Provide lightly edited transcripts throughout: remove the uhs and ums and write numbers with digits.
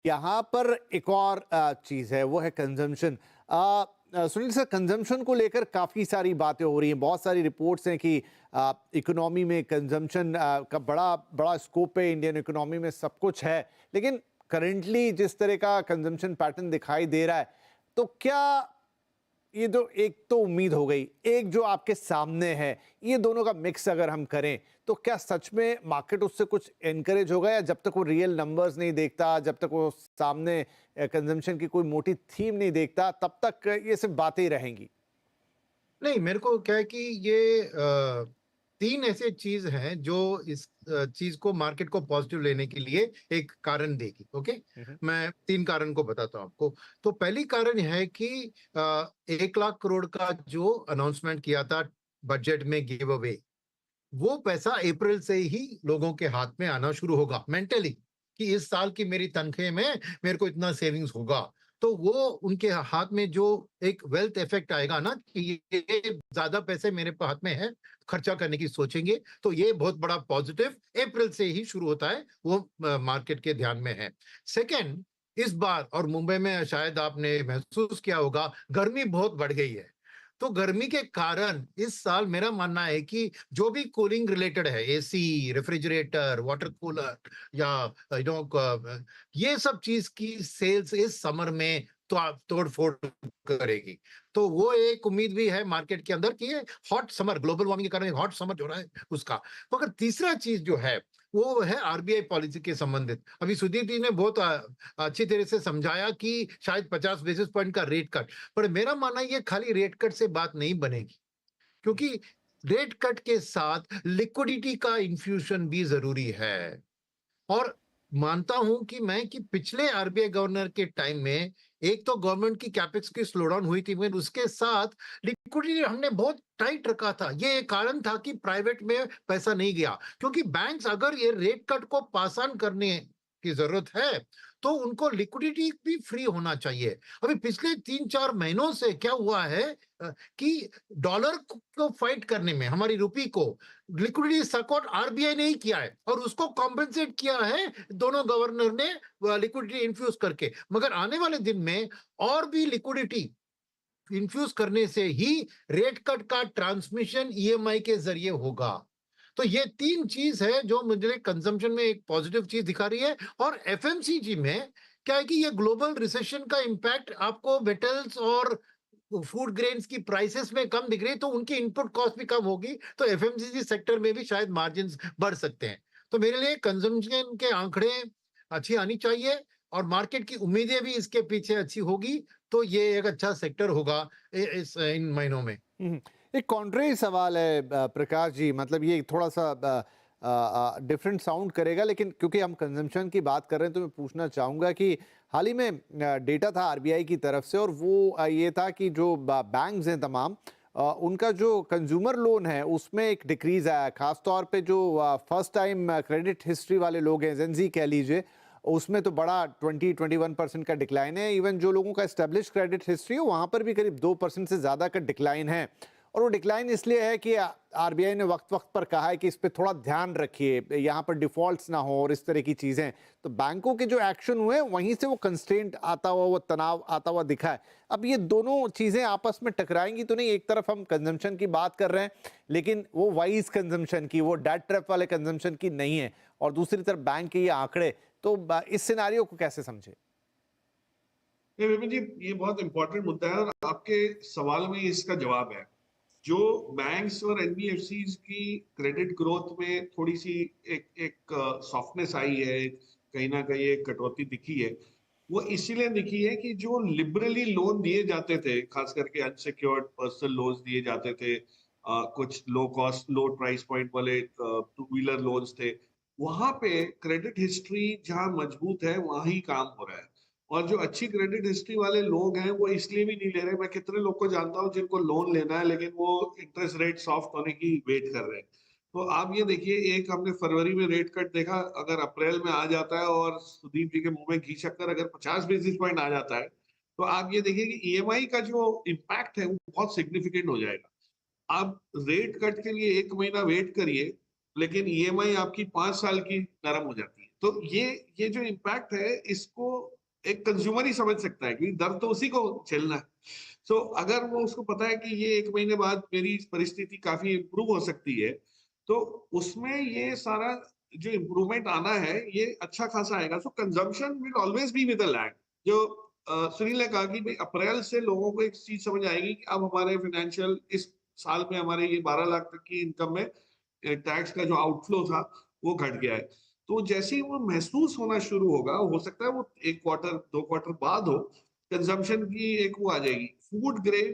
यहाँ पर एक और चीज़ है, वो है कंजम्पशन। सुनील सर, कंजम्पशन को लेकर काफ़ी सारी बातें हो रही हैं, बहुत सारी रिपोर्ट्स हैं कि इकोनॉमी में कंजम्पशन का बड़ा बड़ा स्कोप है, इंडियन इकोनॉमी में सब कुछ है, लेकिन करंटली जिस तरह का कंजम्पशन पैटर्न दिखाई दे रहा है, तो क्या ये तो एक तो उम्मीद हो गई, एक जो आपके सामने है, ये दोनों का मिक्स अगर हम करें, तो क्या सच में मार्केट उससे कुछ एनकरेज होगा, या जब तक वो रियल नंबर्स नहीं देखता, जब तक वो सामने कंजम्पशन की कोई मोटी थीम नहीं देखता, तब तक ये सिर्फ बातें ही रहेंगी? नहीं, मेरे को क्या है कि ये 3 ऐसे चीज़ हैं जो इस चीज़ को मार्केट को पॉज़िटिव लेने के लिए एक कारण देगी, ओके? हुँ, हुँ। मैं 3 कारण को बताता हूँ आपको। तो पहली कारण ये है कि 1 लाख करोड़ का जो अनाउंसमेंट किया था बजट में गिव अवे, वो पैसा अप्रैल से ही लोगों के हाथ में आना शुरू होगा मेंटली, कि इस साल की मेरी तनख्वाह में मेरे को इतना सेविंग्स होगा। तो वो उनके हाथ में जो एक वेल्थ इफेक्ट आएगा ना, कि ये ज्यादा पैसे मेरे हाथ में है, खर्चा करने की सोचेंगे, तो ये बहुत बड़ा पॉजिटिव अप्रैल से ही शुरू होता है, वो मार्केट के ध्यान में है। सेकंड, इस बार और मुंबई में शायद आपने महसूस किया होगा, गर्मी बहुत बढ़ गई है। तो गर्मी के कारण इस साल मेरा मानना है कि जो भी कूलिंग रिलेटेड है, एसी, रेफ्रिजरेटर, वाटर कूलर या ये सब चीज की सेल्स इस समर में तो तोड़ फोड़ करेगी। तो वो एक उम्मीद भी है मार्केट के अंदर कि ये हॉट समर, ग्लोबल वार्मिंग के कारण हॉट समर जो रहा है उसका। मगर तीसरा चीज जो है वो है आरबीआई पॉलिसी के संबंधित। अभी सुदीप जी ने बहुत अच्छी तरह से समझाया कि शायद 50 बेसिस पॉइंट का रेट कट, पर मेरा मानना है ये खाली रेट कट से बात नहीं बनेगी, क्योंकि रेट कट के साथ लिक्विडिटी का इन्फ्यूजन भी जरूरी है। और मानता हूं कि मैं कि पिछले आरबीआई गवर्नर के टाइम में एक तो गवर्नमेंट की कैपेक्स की स्लो डाउन हुई थी, मगर उसके साथ लिक्विडिटी हमने बहुत टाइट रखा था। ये एक कारण था कि प्राइवेट में पैसा नहीं गया, क्योंकि बैंक्स अगर ये रेट कट को पास ऑन करने की जरूरत है तो उनको लिक्विडिटी भी फ्री होना चाहिए। अभी पिछले 3-4 महीनों से क्या हुआ है कि डॉलर को फाइट करने में हमारी रुपी को लिक्विडिटी सपोर्ट आरबीआई ने ही किया है, और उसको कॉम्पेंसेट किया है दोनों गवर्नर ने लिक्विडिटी इन्फ्यूज करके। मगर आने वाले दिन में और भी लिक्विडिटी इन्फ्यूज करने से ही रेट कट का ट्रांसमिशन ईएमआई के जरिए होगा। तो ये 3 चीज है जो मुझे कंजम्पशन में एक पॉजिटिव चीज दिखा रही है। और एफएमसीजी में क्या है कि ये ग्लोबल रिसेशन का इंपैक्ट आपको मेटल्स और फूड ग्रेन्स की प्राइसेस में कम दिख रही है, तो उनकी इनपुट कॉस्ट भी कम होगी, तो एफएमसीजी सेक्टर में भी शायद मार्जिन बढ़ सकते हैं। तो मेरे लिए कंजम्पशन के आंकड़े अच्छी आनी चाहिए, और मार्केट की उम्मीदें भी इसके पीछे अच्छी होगी, तो ये एक अच्छा सेक्टर होगा इस इन महीनों में। हुँ। एक कॉन्ट्रेरी सवाल है प्रकाश जी, मतलब ये थोड़ा-सा डिफरेंट साउंड करेगा, लेकिन क्योंकि हम कंजम्पशन की बात कर रहे हैं तो मैं पूछना चाहूँगा कि हाल ही में डेटा था आरबीआई की तरफ से, और वो ये था कि जो बैंक्स हैं तमाम, उनका जो कंज्यूमर लोन है उसमें एक डिक्रीज़ आया है। ख़ास तौर पे जो फर्स्ट टाइम क्रेडिट हिस्ट्री वाले लोग हैं, जेन ज़ी कह लीजिए, उसमें तो बड़ा 20-21% का डिक्लाइन है। इवन जो लोगों का एस्टेब्लिश क्रेडिट हिस्ट्री है, वहाँ पर भी करीब 2% से ज़्यादा का डिक्लाइन है। और वो डिक्लाइन इसलिए है कि आरबीआई ने वक्त-वक्त पर कहा है कि इस पे थोड़ा ध्यान रखिए, यहाँ पर डिफ़ॉल्ट्स ना हो और इस तरह की चीज़ें। तो बैंकों के जो एक्शन हुए, वहीं से वो कंस्ट्रेंट आता हुआ, वो तनाव आता हुआ दिखा है। अब ये दोनों चीज़ें आपस में टकराएँगी तो नहीं? एक तरफ हम कंज़म्पशन की बात कर रहे हैं, लेकिन वो वाइज़ कंज़म्पशन की, वो डेट ट्रैप वाले कंज़म्पशन की नहीं है, और दूसरी तरफ बैंक के ये आंकड़े, तो इस सिनेरियो को कैसे समझे? नहीं विपिन जी, ये बहुत इंपॉर्टेंट मुद्दा है और आपके सवाल में इसका जवाब है। जो बैंक्स और एनबीएफसीज की क्रेडिट ग्रोथ में थोड़ी सी एक एक सॉफ्टनेस आई है, कहीं ना कहीं एक कटौती दिखी है, वो इसीलिए दिखी है कि जो लिबरली लोन दिए जाते थे, खास करके अनसिक्योर्ड पर्सनल लोन्स दिए जाते थे, कुछ low cost low price point वाले टू व्हीलर लोन्स थे, वहां पे क्रेडिट हिस्ट्री जहां मजबूत है वहां ही काम हो रहा है। और जो अच्छी क्रेडिट हिस्ट्री वाले लोग हैं वो इसलिए भी नहीं ले रहे। मैं कितने लोग को जानता हूँ जिनको लोन लेना है लेकिन वो इंटरेस्ट रेट सॉफ्ट होने की वेट कर रहे हैं। तो आप ये देखिए, एक हमने फरवरी में रेट कट देखा, अगर अप्रैल में आ जाता है और सुदीप जी के मुंह में घी शक्कर अगर 50 बेसिस पॉइंट आ जाता है, तो आप ये देखिए कि ईएमआई का जो इम्पैक्ट है वो बहुत सिग्निफिकेंट हो जाएगा। आप रेट कट के लिए 1 महीना वेट करिए, लेकिन ईएमआई आपकी 5 साल की नरम हो जाती है। तो ये जो इम्पैक्ट है इसको एक कंज्यूमर ही समझ सकता है, क्योंकि दर्द तो उसी को झेलना है। सो अगर वो उसको पता है कि ये 1 महीने बाद मेरी परिस्थिति काफी इम्प्रूव हो सकती है, तो उसमें ये सारा जो इम्प्रूवमेंट आना है ये अच्छा खासा आएगा। So consumption will always be with a lag. जो सुनील ने कहा कि भाई अप्रैल से लोगों को एक चीज समझ आएगी कि अब हमारे फाइनेंशियल इस साल में हमारे ये 12 लाख तक की इनकम में टैक्स का जो आउटफ्लो था वो घट गया है। तो जैसे ही वो महसूस होना शुरू होगा, हो सकता है वो 1 क्वार्टर 2 क्वार्टर बाद हो, कंजम्पशन की एक वो आ जाएगी। फूड ग्रेन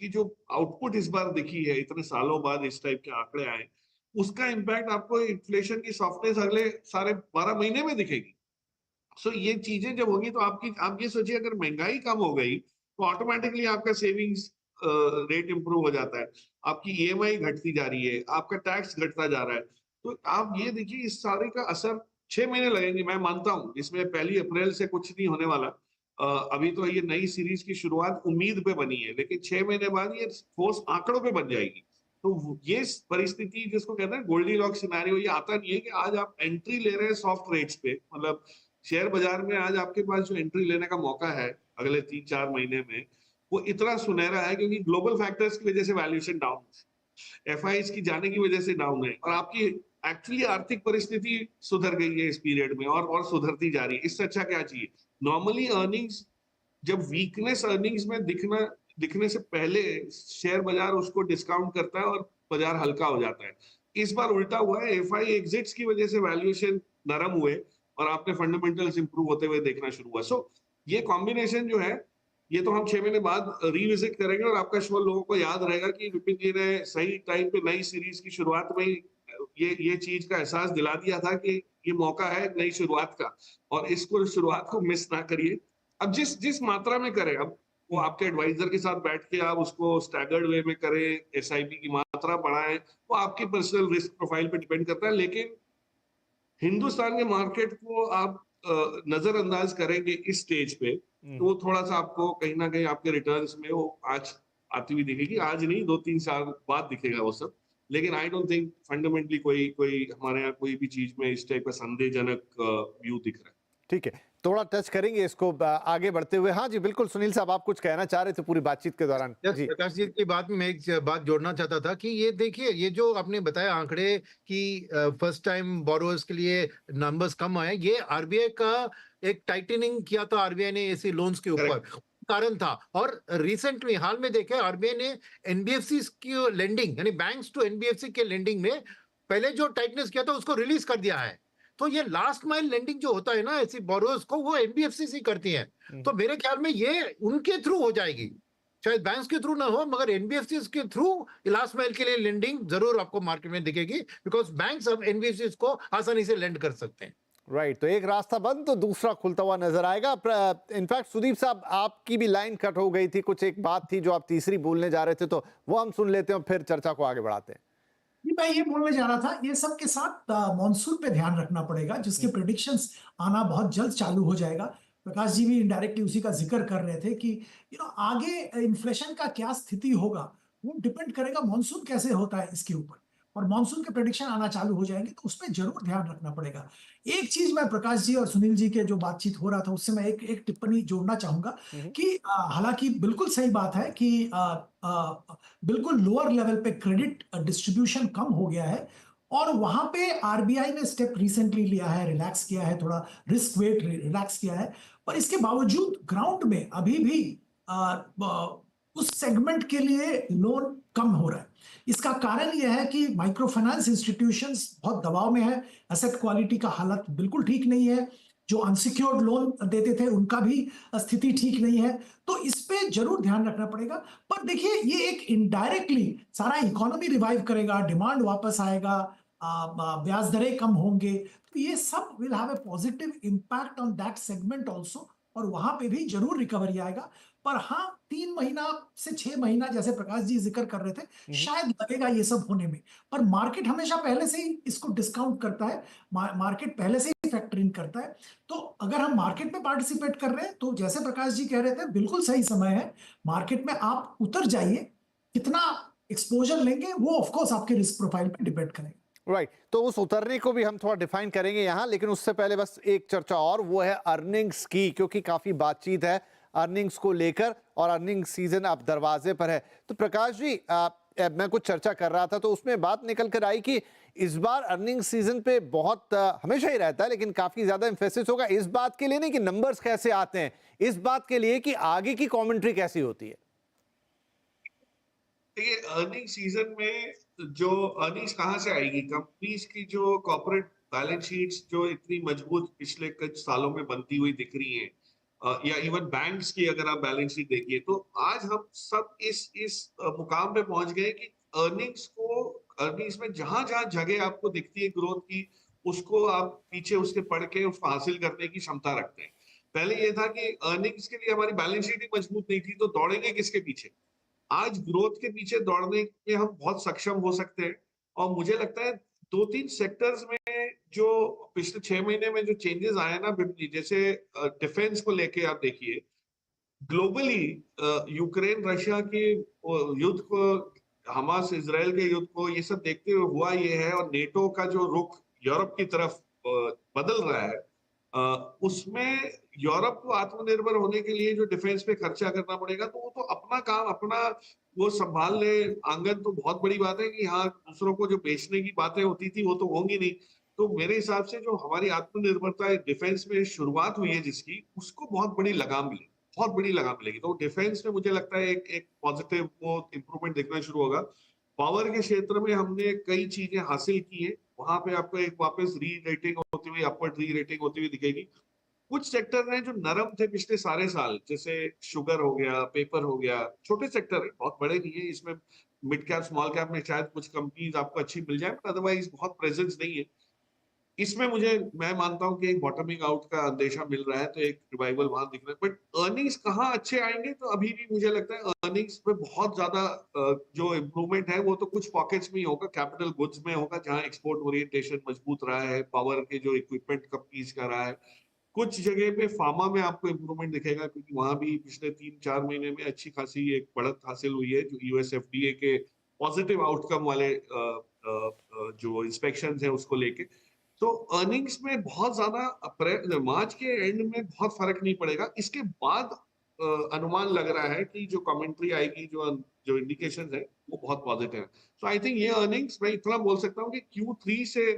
की जो आउटपुट इस बार दिखी है, इतने सालों बाद इस टाइप के आंकड़े आए, उसका इम्पैक्ट आपको इन्फ्लेशन की सॉफ्टनेस अगले सारे 12 महीने में दिखेगी। सो ये चीजें जब होगी तो आप ये सोचिए, अगर महंगाई कम हो गई तो ऑटोमेटिकली आपका सेविंग्स रेट इंप्रूव हो जाता है, आपकी ईएमआई घटती जा रही है, आपका टैक्स घटता जा रहा है। तो आप ये देखिए इस सारे का असर 6 महीने लगेंगे, मैं मानता हूँ इसमें 1 अप्रैल से कुछ नहीं होने वाला। अभी तो ये नई सीरीज की शुरुआत उम्मीद पे बनी है, लेकिन 6 महीने बाद ये ठोस आंकड़ों पे बन जाएगी। तो ये परिस्थिति जिसको कहते हैं गोल्डीलॉक सिनेरियो, ये आता नहीं है कि आज आप एंट्री ले रहे हैं सॉफ्ट रेट्स पे, मतलब शेयर बाजार में आज आपके पास जो एंट्री लेने का मौका है अगले 3-4 महीने में, वो इतना सुनहरा है क्योंकि ग्लोबल फैक्टर्स की वजह से वैल्यूएशन डाउन है, एफआईज की जाने की वजह से डाउन है, और आपकी एक्चुअली आर्थिक परिस्थिति सुधर गई है इस पीरियड में और सुधरती जा रही है। इससे अच्छा क्या चाहिए? नॉर्मली अर्निंग्स, जब वीकनेस अर्निंग्स में दिखने से पहले शेयर बाजार उसको डिस्काउंट करता है और बाजार हल्का हो जाता है। इस बार उल्टा हुआ है, एफआई एग्जिट्स की वजह से वैल्यूएशन नरम हुए और आपने फंडामेंटल्स इंप्रूव होते हुए देखना शुरू हुआ। सो ये कॉम्बिनेशन जो है, ये तो हम 6 महीने बाद रिविजिट करेंगे और आपका शो लोगों को याद रहेगा कि विपिन जी ने सही टाइम पे नई सीरीज की शुरुआत में ही ये चीज का एहसास दिला दिया था कि ये मौका है नई शुरुआत का, और इसको शुरुआत को मिस ना करिए। अब जिस मात्रा में करें, अब वो आपके एडवाइजर के साथ बैठ के आप उसको स्टैगर्ड वे में करें, एसआईपी की मात्रा बढ़ाएं, वो आपकी पर्सनल रिस्क प्रोफाइल पे डिपेंड करता है। लेकिन हिंदुस्तान के मार्केट को आप नजरअंदाज करेंगे इस स्टेज पे, तो वो थोड़ा सा आपको कहीं ना कहीं आपके रिटर्न्स में वो आज आती हुई दिखेगी। आज नहीं, 2-3 साल बाद दिखेगा वो सब। लेकिन आई डोंट थिंक फंडामेंटली कोई हमारे यहाँ कोई भी चीज में इस टाइप का संदेहजनक व्यू दिख रहा है। ठीक है, थोड़ा टच करेंगे इसको आगे बढ़ते हुए। हाँ जी बिल्कुल, सुनील साहब आप कुछ कहना चाह रहे थे पूरी बातचीत के दौरान जी। प्रकाश जी की बात में मैं एक बात जोड़ना चाहता था कि ये देखिए, ये जो आपने बताया आंकड़े कि फर्स्ट टाइम बोरोअर्स के लिए नंबर्स कम आए, ये आरबीआई का एक टाइटनिंग किया था आरबीआई ने ऐसे लोन्स के ऊपर, कारण था। और रिसेंटली हाल में देखे आरबीआई ने एनबीएफसी की लेंडिंग, यानी बैंक्स टू एनबीएफसी के लेंडिंग में पहले जो टाइटनेस किया था उसको रिलीज कर दिया है। तो ये लास्ट माइल लेंडिंग जो होता है ना ऐसी बोरोअर्स को, वो एनबीएफसी से करती हैं। तो मेरे ख्याल में ये उनके थ्रू हो जाएगी, शायद बैंक्स के थ्रू ना हो, मगर एनबीएफसी के थ्रू लास्ट माइल के लिए लेंडिंग जरूर आपको मार्केट में दिखेगी, बिकॉज बैंक्स अब एनबीएफसी को आसानी से लेंड कर सकते हैं। राइट, तो एक रास्ता बंद तो दूसरा खुलता हुआ नजर आएगा। इनफैक्ट सुदीप साहब आपकी भी लाइन कट हो गई थी, कुछ एक बात थी जो आप तीसरी बोलने जा रहे थे, तो वो हम सुन लेते हैं, फिर चर्चा को आगे बढ़ाते हैं। मैं ये बोलने जा रहा था, ये सब के साथ मॉनसून पे ध्यान रखना पड़ेगा, जिसके प्रेडिक्शंस आना बहुत जल्द चालू हो जाएगा। प्रकाश जी भी इनडायरेक्टली उसी का जिक्र कर रहे थे कि आगे इन्फ्लेशन का क्या स्थिति होगा, वो डिपेंड करेगा मॉनसून कैसे होता है इसके ऊपर, और मॉनसून के प्रेडिक्शन आना चालू हो जाएंगे तो उस पर जरूर ध्यान रखना पड़ेगा। एक चीज मैं प्रकाश जी और सुनील जी के जो बातचीत हो रहा था उससे मैं एक टिप्पणी जोड़ना चाहूंगा कि हालांकि बिल्कुल सही बात है कि बिल्कुल लोअर लेवल पे क्रेडिट डिस्ट्रीब्यूशन कम हो गया है, और वहां पे आरबीआई ने स्टेप रिसेंटली लिया है, रिलैक्स किया है, थोड़ा रिस्क वेट रिलैक्स किया है, पर इसके बावजूद ग्राउंड में अभी भी उस सेगमेंट के लिए लोन कम हो रहा है। इसका कारण यह है कि माइक्रो फाइनेंस इंस्टीट्यूशंस बहुत दबाव में है, एसेट क्वालिटी का हालत बिल्कुल ठीक नहीं है, जो अनसिक्योर्ड लोन देते थे उनका भी स्थिति ठीक नहीं है। तो इस पे जरूर ध्यान रखना पड़ेगा। पर देखिए, ये एक इनडायरेक्टली सारा इकोनॉमी रिवाइव करेगा, डिमांड वापस आएगा, ब्याज दरें कम होंगे, तो ये सब will have a positive impact on that segment also, और वहां पे भी जरूर रिकवरी आएगा। पर हाँ, 3 महीना से 6 महीना जैसे प्रकाश जी जिक्र कर रहे थे, शायद लगेगा ये सब होने में, पर मार्केट हमेशा पहले से ही इसको डिस्काउंट करता है, मार्केट पहले से ही फैक्टर इन करता है। तो अगर हम मार्केट में पार्टिसिपेट कर रहे हैं तो जैसे प्रकाश जी कह रहे थे, बिल्कुल सही समय है, मार्केट में आप उतर जाइए, कितना एक्सपोजर लेंगे वो ऑफ कोर्स आपके रिस्क प्रोफाइल पे डिपेंड करेगा। राइट, तो उस उतरने को भी हम थोड़ा डिफाइन करेंगे यहाँ, लेकिन उससे पहले बस एक चर्चा और, वो है अर्निंग्स की, क्योंकि काफी बातचीत है अर्निंग्स को लेकर और अर्निंग सीजन अब दरवाजे पर है। तो प्रकाश जी, मैं कुछ चर्चा कर रहा था तो उसमें बात निकल कर आई कि इस बार अर्निंग सीजन पे बहुत हमेशा ही रहता है, लेकिन काफी ज्यादा एम्फेसिस होगा इस बात के लिए नहीं कि नंबर्स कैसे आते हैं, इस बात के लिए कि आगे की कमेंट्री कैसी होती है। देखिए, अर्निंग सीजन में जो अर्निंग्स कहाँ से आएगी, कंपनीज की जो कॉर्पोरेट बैलेंस शीट्स जो इतनी मजबूत पिछले कुछ सालों में बनती हुई दिख रही है, या इवन बैंक्स की अगर आप बैलेंस शीट देखिए, तो आज हम सब इस मुकाम पे पहुंच गए कि अर्निंग्स में जहां जहां जगह आपको दिखती है ग्रोथ की, उसको आप पीछे उसके पढ़ के उसको हासिल करने की क्षमता रखते हैं। पहले ये था कि अर्निंग्स के लिए हमारी बैलेंस शीट ही मजबूत नहीं थी, तो दौड़ेंगे किसके पीछे। आज ग्रोथ के पीछे दौड़ने में हम बहुत सक्षम हो सकते हैं, और मुझे लगता है 2-3 सेक्टर्स में जो पिछले 6 महीने में जो चेंजेस आए ना बिपली, जैसे डिफेंस को लेके आप देखिए, ग्लोबली यूक्रेन रशिया के युद्ध को, हमास इजराइल के युद्ध को, ये सब देखते हुए हुआ ये है, और नेटो का जो रुख यूरोप की तरफ बदल रहा है, उसमें यूरोप को आत्मनिर्भर होने के लिए जो डिफेंस पे खर्चा करना पड़ेगा, तो वो तो अपना काम अपना वो संभाल ले आंगन, तो बहुत बड़ी बात है कि हाँ, दूसरों को जो बेचने की बातें होती थी वो तो होंगी नहीं। तो मेरे हिसाब से जो हमारी आत्मनिर्भरता डिफेंस में शुरुआत हुई है जिसकी, उसको बहुत बड़ी लगाम मिलेगी, बहुत बड़ी लगाम मिलेगी। तो डिफेंस में मुझे लगता है एक पॉजिटिव वो इंप्रूवमेंट दिखना शुरू होगा। पावर के क्षेत्र में हमने कई चीजें हासिल की है, वहां पे आपको एक वापस री रेटिंग होती हुई, अपवर्ड री रेटिंग होती हुई दिखेगी। कुछ सेक्टर हैं जो नरम थे पिछले सारे साल, जैसे शुगर हो गया, पेपर हो गया, छोटे सेक्टर है, बहुत बड़े नहीं है इसमें। मिड कैप स्मॉल कैप में शायद कुछ कंपनीज आपको अच्छी मिल जाए, बट अदरवाइज बहुत प्रेजेंस नहीं है इसमें। मैं मानता हूं कि एक बॉटमिंग आउट का अंदेशा मिल रहा है, तो एक रिवाइवल वहां दिख रहा है। बट अर्निंग्स कहाँ अच्छे आएंगे, तो अभी भी मुझे लगता है अर्निंग्स में बहुत ज्यादा जो इम्प्रूवमेंट है वो तो कुछ पॉकेट्स में ही होगा, कैपिटल गुड्स में होगा, जहां एक्सपोर्ट ओरिएंटेशन मजबूत रहा है, पावर के जो इक्विपमेंट कंपनीज का रहा है। कुछ जगह पे फार्मा में आपको इम्प्रूवमेंट दिखेगा, क्योंकि वहां भी पिछले 3-4 महीने में अच्छी खासी एक बढ़त हासिल हुई है, जो यूएस एफडीए के पॉजिटिव आउटकम वाले जो इंस्पेक्शन है उसको लेके। तो अर्निंग्स में बहुत ज्यादा अप्रैल मार्च के एंड में बहुत फर्क नहीं पड़ेगा। इसके बाद अनुमान लग रहा है कि जो कमेंट्री आएगी, जो इंडिकेशंस है वो बहुत पॉजिटिव है। सो आई थिंक ये अर्निंग्स, मैं इतना बोल सकता हूँ कि Q3 से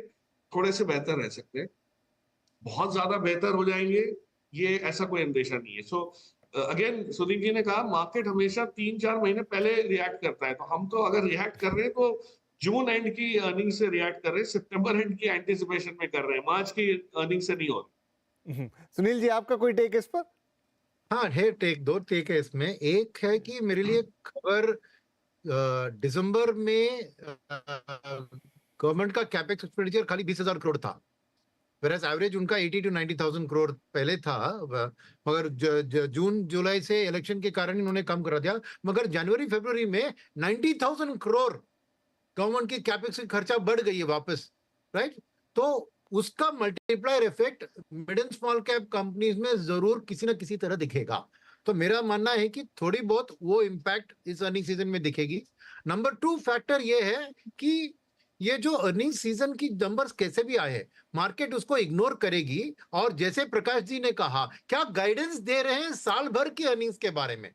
थोड़े से बेहतर रह सकते हैं, बहुत ज्यादा बेहतर हो जाएंगे ये ऐसा कोई अंदेशा नहीं है। सो अगेन सुदीप जी ने कहा, मार्केट हमेशा 3-4 महीने पहले रिएक्ट करता है, तो हम तो अगर रिएक्ट कर रहे हैं तो जून एंड की अर्निंग से रिएक्ट कर रहे हैं, सितंबर एंड की एंटिसिपेशन में कर रहे हैं, मार्च की अर्निंग से नहीं हो रही। सुनील जी, आपका कोई टेक इस पर? हाँ है, दो टेक है इसमें। एक है कि मेरे लिए खबर दिसंबर में गवर्नमेंट का कैपेक्स एक्सपेंडिचर खाली 20,000 करोड़ था, whereas एवरेज उनका 80 to 90,000 करोड़ पहले था, मगर जून जुलाई से इलेक्शन के कारण इन्होंने कम करा दिया। मगर जनवरी फरवरी में 90,000 करोड़ गवर्नमेंट की कैपेक्स की खर्चा बढ़ गई है वापस, राइट। तो उसका multiplier effect mid and small cap companies में जरूर किसी ना किसी तरह दिखेगा। तो मेरा मानना है कि थोड़ी बहुत वो इम्पैक्ट इस अर्निंग सीजन में दिखेगी। नंबर 2 फैक्टर ये है कि ये जो अर्निंग सीजन की नंबर्स कैसे भी आए, मार्केट उसको इग्नोर करेगी। और जैसे प्रकाश जी ने कहा, क्या गाइडेंस दे रहे हैं साल भर की अर्निंग्स के बारे में,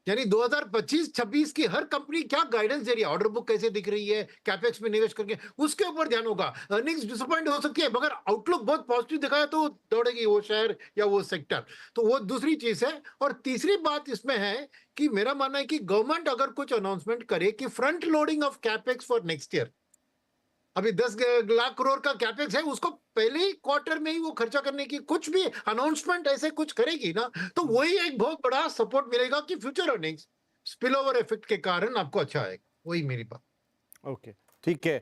यानी 2025-26 की हर कंपनी क्या गाइडेंस दे रही है, ऑर्डर बुक कैसे दिख रही है, कैपेक्स में निवेश करके, उसके ऊपर ध्यान होगा। अर्निंग्स डिसअपॉइंट हो सकती है, मगर आउटलुक बहुत पॉजिटिव दिखाया तो दौड़ेगी वो शेयर या वो सेक्टर। तो वो दूसरी चीज है। और तीसरी बात इसमें है कि मेरा मानना है कि गवर्नमेंट अगर कुछ अनाउंसमेंट करे कि front loading of capex for next year, अभी 10 लाख करोड़ का कैपेक्स है, उसको पहले ही क्वार्टर में ही वो खर्चा करने की कुछ भी अनाउंसमेंट ऐसे कुछ करेगी ना, तो वही एक बहुत बड़ा सपोर्ट मिलेगा कि future earnings spill over effect के कारण आपको अच्छा आएगा। वही मेरी बात। ओके, ठीक है।